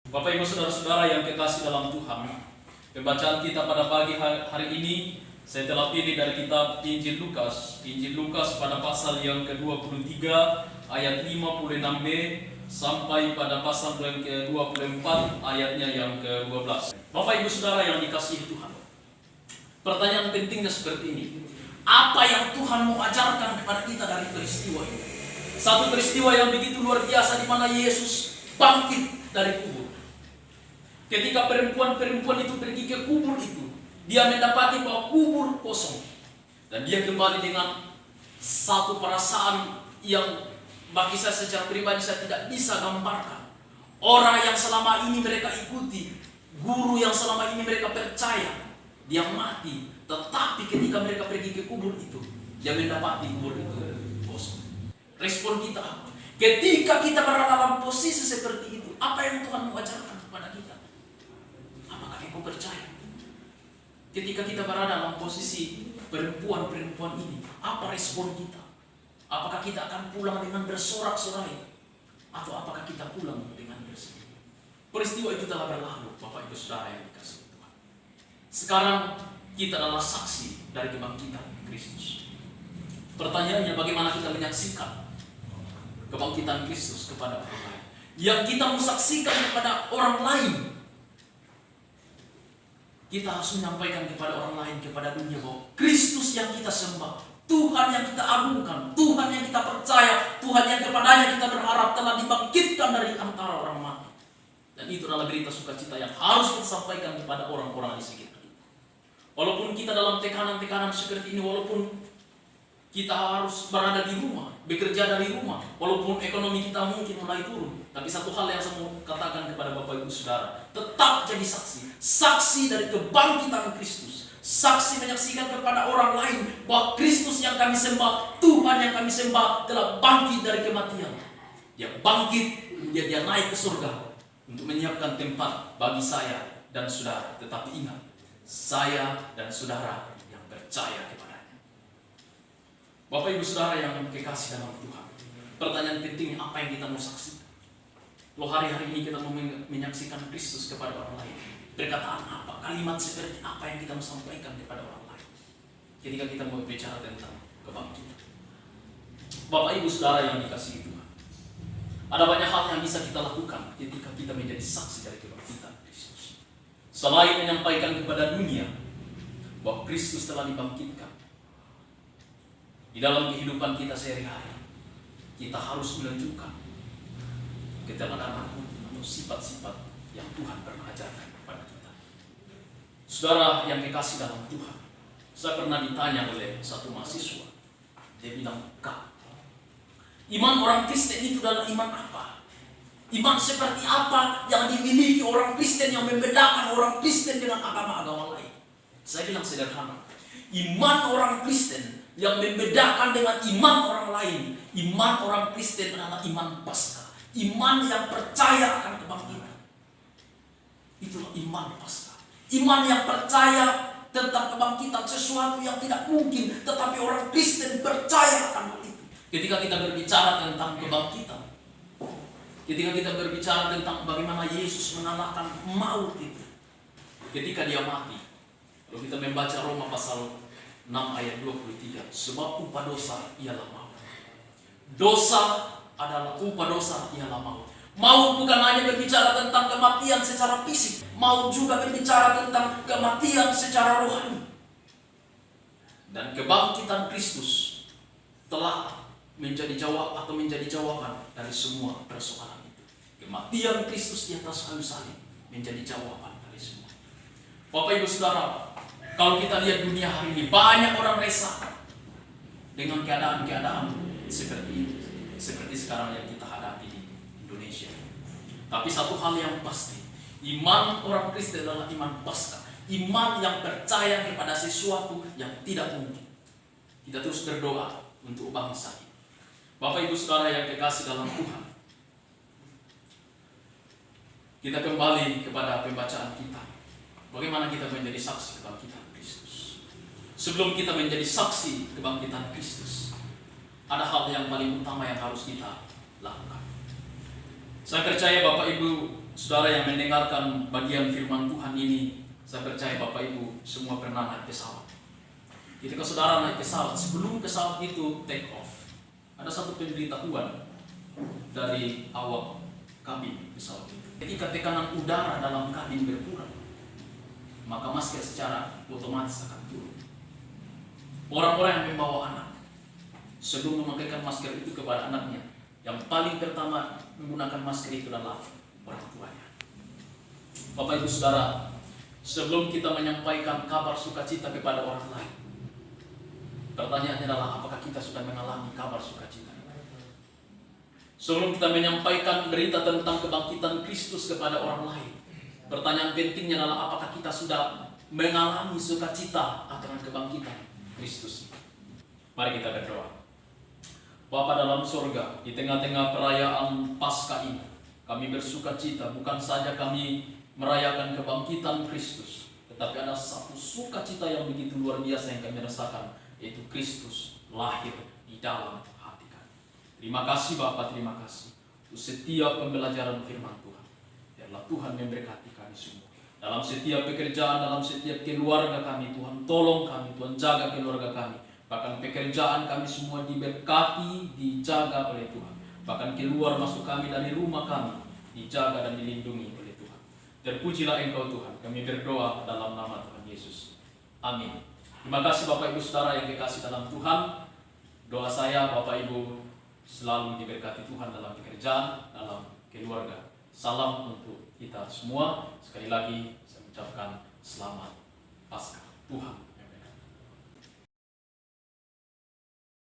Bapak Ibu Saudara-saudara yang kekasih dalam Tuhan, pembacaan kita pada pagi hari ini saya telah pilih dari kitab Injil Lukas. Injil Lukas pada pasal yang ke-23 ayat 56b sampai pada pasal yang ke-24 ayatnya yang ke-12. Bapak Ibu Saudara yang dikasihi Tuhan, pertanyaan pentingnya seperti ini. Apa yang Tuhan mau ajarkan kepada kita dari peristiwa ini? Satu peristiwa yang begitu luar biasa di mana Yesus bangkit dari kubur. Ketika perempuan-perempuan itu pergi ke kubur itu, dia mendapati bahwa kubur kosong. Dan dia kembali dengan satu perasaan yang bagi saya secara pribadi saya tidak bisa gambarkan. Orang yang selama ini mereka ikuti, guru yang selama ini mereka percaya, dia mati. Tetapi ketika mereka pergi ke kubur itu, dia mendapati kubur itu kosong. Respon kita apa? Ketika kita berada dalam posisi seperti itu, apa yang Tuhan mengajarkan kepada kita? Apakah engkau percaya? Ketika kita berada dalam posisi perempuan-perempuan ini, apa respon kita? Apakah kita akan pulang dengan bersorak-sorai? Atau apakah kita pulang dengan bersedih? Peristiwa itu telah berlalu, Bapak Ibu Saudara yang dikasihi Tuhan. Sekarang kita adalah saksi dari kebangkitan Kristus. Pertanyaannya, bagaimana kita menyaksikan kebangkitan Kristus kepada orang lain? Yang kita mau saksikan kepada orang lain, kita harus menyampaikan kepada orang lain, kepada dunia, bahwa Kristus yang kita sembah, Tuhan yang kita agungkan, Tuhan yang kita percaya, Tuhan yang kepadanya kita berharap telah dibangkitkan dari antara orang mati. Dan itu adalah berita sukacita yang harus kita sampaikan kepada orang-orang di sekitar kita. Walaupun kita dalam tekanan-tekanan seperti ini, walaupun kita harus berada di rumah, bekerja dari rumah, walaupun ekonomi kita mungkin mulai turun, tapi satu hal yang saya mau katakan kepada Bapak Ibu Saudara, tetap jadi saksi dari kebangkitan Kristus, saksi menyaksikan kepada orang lain bahwa Kristus yang kami sembah, Tuhan yang kami sembah telah bangkit dari kematian. Dia bangkit, kemudian dia naik ke surga untuk menyiapkan tempat bagi saya dan saudara. Tetapi ingat, saya dan saudara yang percaya kepadanya. Bapak Ibu Saudara yang kekasih dalam Tuhan, pertanyaan pentingnya, apa yang kita mau saksikan? Kalau hari-hari ini kita mau menyaksikan Kristus kepada orang lain, perkataan apa, kalimat seperti apa yang kita mau sampaikan kepada orang lain ketika kita mau bicara tentang kebangkitan? Bapak Ibu Saudara yang dikasihi Tuhan, ada banyak hal yang bisa kita lakukan ketika kita menjadi saksi dari kebangkitan Kristus. Selain menyampaikan kepada dunia bahwa Kristus telah dibangkitkan, di dalam kehidupan kita sehari-hari, kita harus menunjukkan keteladanan atau sifat-sifat yang Tuhan pernah ajarkan kepada kita. Saudara yang dikasih dalam Tuhan, saya pernah ditanya oleh satu mahasiswa. Dia bilang, "Kak, iman orang Kristen itu adalah iman apa? Iman seperti apa yang dimiliki orang Kristen yang membedakan orang Kristen dengan agama-agama lain?" Saya bilang sederhana. Iman orang Kristen yang membedakan dengan iman orang lain, iman orang Kristen adalah iman Paskah. Iman yang percaya akan kebangkitan. Itulah iman Paskah. Iman yang percaya tentang kebangkitan, sesuatu yang tidak mungkin, tetapi orang Kristen percaya akan hal itu. Ketika kita berbicara tentang kebangkitan, ketika kita berbicara tentang bagaimana Yesus mengalahkan maut itu, ketika dia mati, kalau kita membaca Roma pasal 6 ayat 23, sebab upah dosa ialah maut. Dosa adalah upah dosa ialah maut. Maut bukan hanya berbicara tentang kematian secara fisik, maut juga berbicara tentang kematian secara rohani. Dan kebangkitan Kristus telah menjadi jawaban dari semua persoalan itu. Kematian Kristus di atas kayu salib menjadi jawaban dari semua. Bapak Ibu Saudara, kalau kita lihat dunia hari ini, banyak orang resah dengan keadaan-keadaan seperti ini, seperti sekarang yang kita hadapi di Indonesia. Tapi satu hal yang pasti, iman orang Kristen adalah iman Paskah, iman yang percaya kepada sesuatu yang tidak mungkin. Kita terus berdoa untuk bangsa ini. Bapak Ibu Saudara yang kekasih dalam Tuhan, kita kembali kepada pembacaan kita. Bagaimana kita menjadi saksi kebangkitan Kristus? Sebelum kita menjadi saksi kebangkitan Kristus, ada hal yang paling utama yang harus kita lakukan. Saya percaya Bapak Ibu Saudara yang mendengarkan bagian firman Tuhan ini, saya percaya Bapak Ibu semua pernah naik pesawat. Ketika saudara naik pesawat, sebelum pesawat itu take off, ada satu pemberitahuan dari awak kabin pesawat itu. Ketika tekanan udara dalam kabin berkurang, maka masker secara otomatis akan turun. Orang-orang yang membawa anak, sebelum memakaikan masker itu kepada anaknya, yang paling pertama menggunakan masker itu adalah orang tuanya. Bapak Ibu Saudara, sebelum kita menyampaikan kabar sukacita kepada orang lain, pertanyaannya adalah apakah kita sudah mengalami kabar sukacita? Sebelum kita menyampaikan berita tentang kebangkitan Kristus kepada orang lain, pertanyaan pentingnya adalah apakah kita sudah mengalami sukacita akan kebangkitan Kristus? Mari kita berdoa. Bapa dalam surga, di tengah-tengah perayaan Paskah ini, kami bersukacita bukan saja kami merayakan kebangkitan Kristus, tetapi ada satu sukacita yang begitu luar biasa yang kami rasakan, yaitu Kristus lahir di dalam hati kami. Terima kasih Bapa, terima kasih untuk setiap pembelajaran firman Tuhan. Biarlah Tuhan memberkati kami semua. Dalam setiap pekerjaan, dalam setiap keluarga kami, Tuhan tolong kami, Tuhan jaga keluarga kami. Bahkan pekerjaan kami semua diberkati, dijaga oleh Tuhan. Bahkan keluar masuk kami dari rumah kami, dijaga dan dilindungi oleh Tuhan. Terpujilah Engkau Tuhan, kami berdoa dalam nama Tuhan Yesus. Amin. Terima kasih Bapak Ibu Saudara yang dikasih dalam Tuhan. Doa saya Bapak Ibu selalu diberkati Tuhan dalam pekerjaan, dalam keluarga. Salam untuk kita semua. Sekali lagi saya ucapkan selamat Paskah. Tuhan